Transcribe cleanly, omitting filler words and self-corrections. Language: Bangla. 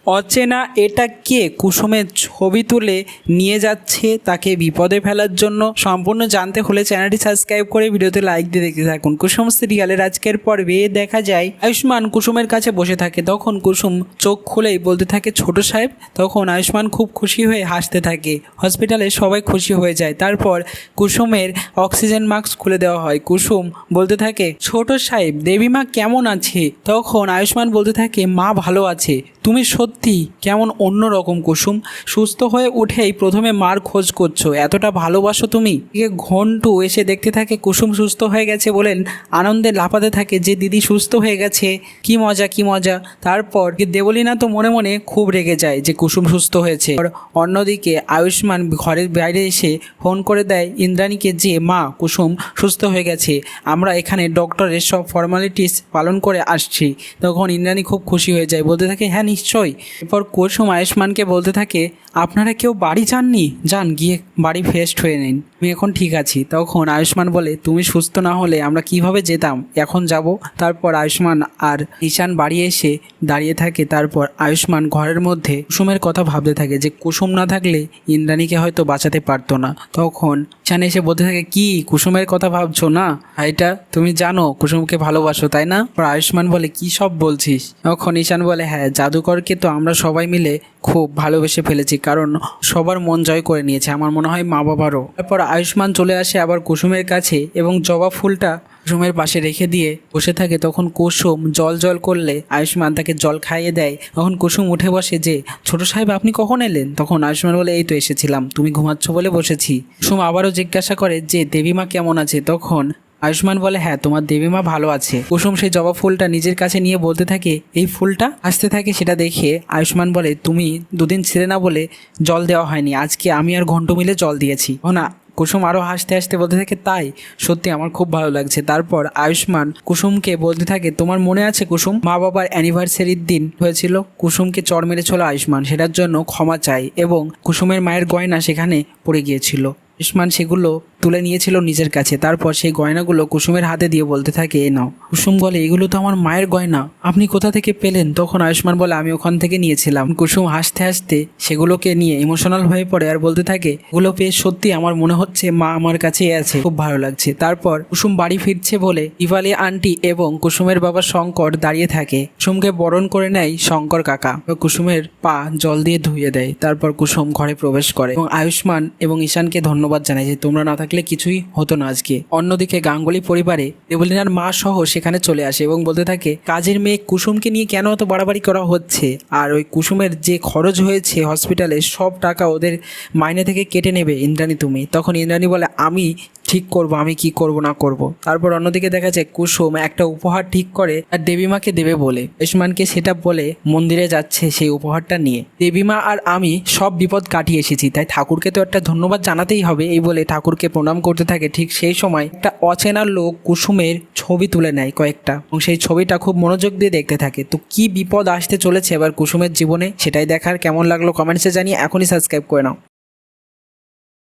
অচেনা এটা কে কুসুমের ছবি তুলে নিয়ে যাচ্ছে তাকে বিপদে ফেলার জন্য। সম্পূর্ণ জানতে হলে চ্যানেলটি সাবস্ক্রাইব করে ভিডিওতে লাইক দিয়ে দেখতে থাকুন। কুসুম সিরিয়ালের আজকের পর্বে দেখা যায় আয়ুষ্মান কুসুমের কাছে বসে থাকে। তখন কুসুম চোখ খুলেই বলতে থাকে ছোট সাহেব। তখন আয়ুষ্মান খুব খুশি হয়ে হাসতে থাকে। হসপিটালে সবাই খুশি হয়ে যায়। তারপর কুসুমের অক্সিজেন মাস্ক খুলে দেওয়া হয়। কুসুম বলতে থাকে ছোট সাহেব দেবীমা কেমন আছে? তখন আয়ুষ্মান বলতে থাকে মা ভালো আছে। তুমি সত্যি কেমন অন্যরকম কুসুম, সুস্থ হয়ে উঠেই প্রথমে মার খোঁজ করছো, এতটা ভালোবাসো তুমি। ঘন্টু এসে দেখতে থাকে কুসুম সুস্থ হয়ে গেছে বলেন আনন্দে লাফাতে থাকে যে দিদি সুস্থ হয়ে গেছে, কি মজা কি মজা। তারপর দেবলীনা তো মনে মনে খুব রেগে যায় যে কুসুম সুস্থ হয়েছে। অন্যদিকে আয়ুষ্মান ঘরের বাইরে এসে ফোন করে দেয় ইন্দ্রাণীকে যে মা কুসুম সুস্থ হয়ে গেছে, আমরা এখানে ডক্টরের সব ফর্মালিটিস পালন করে আসছি। তখন ইন্দ্রাণী খুব খুশি হয়ে যায়, বলতে থাকে হ্যাঁ নিশ্চয়ই। এরপর কুসুম আয়ুষ্মানকে বলতে থাকে আপনারা কেউ বাড়ি যাননি, যান গিয়ে বাড়ি ফ্রেশ হয়ে নিন, আমি এখন ঠিক আছি। তখন আয়ুষ্মান বলে তুমি সুস্থ না হলে আমরা কিভাবে যেতাম, এখন যাব। তারপর আয়ুষ্মান আর ঈশান বাড়ি এসে দাঁড়িয়ে থাকে। তারপর আয়ুষ্মান ঘরের মধ্যে কুসুমের কথা ভাবতে থাকে যে কুসুম না থাকলে ইন্দ্রাণীকে হয়তো বাঁচাতে পারতো না। তখন ঈশান এসে বলতে থাকে কি কুসুমের কথা ভাবছো না, এটা তুমি জানো কুসুমকে ভালোবাসো তাই না? আয়ুষ্মান বলে কি সব বলছিস? তখন ঈশান বলে হ্যাঁ জাদুকরকে তো আমরা সবাই মিলে খুব ভালোবেসে ফেলেছি, কারণ সবার মন জয় করে নিয়েছে, আমার মনে হয় মা বাবারও। তারপর আয়ুষ্মান চলে আসে আবার কুসুমের কাছে এবং জবা ফুলটা কুসুমের পাশে রেখে দিয়ে বসে থাকে। তখন কুসুম জল করলে আয়ুষ্মান তাকে জল খাইয়ে দেয়। তখন কুসুম উঠে বসে যে ছোট সাহেব আপনি কখন এলেন? তখন আয়ুষ্মান বলে এই তো এসেছিলাম, তুমি ঘুমাচ্ছ বলে বসেছি। কুসুম আবারও জিজ্ঞাসা করে যে দেবীমা কেমন আছে? তখন আয়ুষ্মান বলে হ্যাঁ তোমার দেবীমা ভালো আছে। কুসুম সেই জবা ফুলটা নিজের কাছে নিয়ে বলতে থাকে এই ফুলটা আসতে থাকে। সেটা দেখে আয়ুষ্মান বলে তুমি দুদিন ছিলে না বলে জল দেওয়া হয়নি, আজকে আমি আর ঘন্টু মিলে জল দিয়েছি। না কুসুম আরও হাসতে হাসতে বলতে থাকে তাই, সত্যি আমার খুব ভালো লাগছে। তারপর আয়ুষ্মান কুসুমকে বলতে থাকে তোমার মনে আছে কুসুম মা বাবার অ্যানিভার্সারির দিন হয়েছিল, কুসুমকে চড় মেরেছিল আয়ুষ্মান, সেটার জন্য ক্ষমা চাই এবং কুসুমের মায়ের গয়না সেখানে পড়ে গিয়েছিল। আয়ুষ্মান সেগুলো তুলে নিয়েছিল নিজের কাছে। তারপর সেই গয়নাগুলো কুসুমের হাতে দিয়ে বলতে থাকে এ নাও। কুসুম বলে এগুলো তো আমার মায়ের গয়না, আপনি কোথা থেকে পেলেন? তখন আয়ুষ্মান বলে আমি ওখান থেকে নিয়েছিলাম। কুসুম হাসতে হাসতে সেগুলোকে নিয়ে ইমোশনাল হয়ে পড়ে আর বলতে থাকে এগুলো পেয়ে সত্যি আমার মনে হচ্ছে মা আমার কাছেই আছে, খুব ভালো লাগছে। তারপর কুসুম বাড়ি ফিরছে বলে দিওয়ালি আন্টি এবং কুসুমের বাবা শঙ্কর দাঁড়িয়ে থাকে। কুসুমকে বরণ করে নেয় শঙ্কর কাকা, কুসুমের পা জল দিয়ে ধুয়ে দেয়। তারপর কুসুম ঘরে প্রবেশ করে এবং আয়ুষ্মান এবং ঈশানকে ধন্যবাদ জানায় যে তোমরা না থাকলে কিছুই হতো না আজকে। অন্যদিকে গাঙ্গুলি পরিবারে দেবলীনার মা সহ সেখানে চলে আসে এবং বলতে থাকে কাজের মেয়ে কুসুমকে নিয়ে কেন এত বাড়াবাড়ি করা হচ্ছে, আর ওই কুসুমের যে খরচ হয়েছে হসপিটালে সব টাকা ওদের মাইনে থেকে কেটে নেবে ইন্দ্রাণী তুমি। তখন ইন্দ্রাণী বলে আমি ঠিক করব, আমি কি করব না করব। তারপর অন্যদিকে দেখা যায় কুসুম একটা উপহার ঠিক করে আর দেবীমাকে দেবে বলে আয়ুষ্মানকে সেটা বলে মন্দিরে যাচ্ছে সেই উপহারটা নিয়ে। দেবীমা আর আমি সব বিপদ কাটিয়ে এসেছি, তাই ঠাকুরকে তো একটা ধন্যবাদ জানাতেই হবে, এই বলে ঠাকুরকে প্রণাম করতে থাকে। ঠিক সেই সময় একটা অচেনা লোক কুসুমের ছবি তুলে নেয় কয়েকটা এবং সেই ছবিটা খুব মনোযোগ দিয়ে দেখতে থাকে। তো কি বিপদ আসতে চলেছে এবার কুসুমের জীবনে সেটাই দেখার। কেমন লাগলো কমেন্টসে জানিয়ে এখনই সাবস্ক্রাইব করে নাও।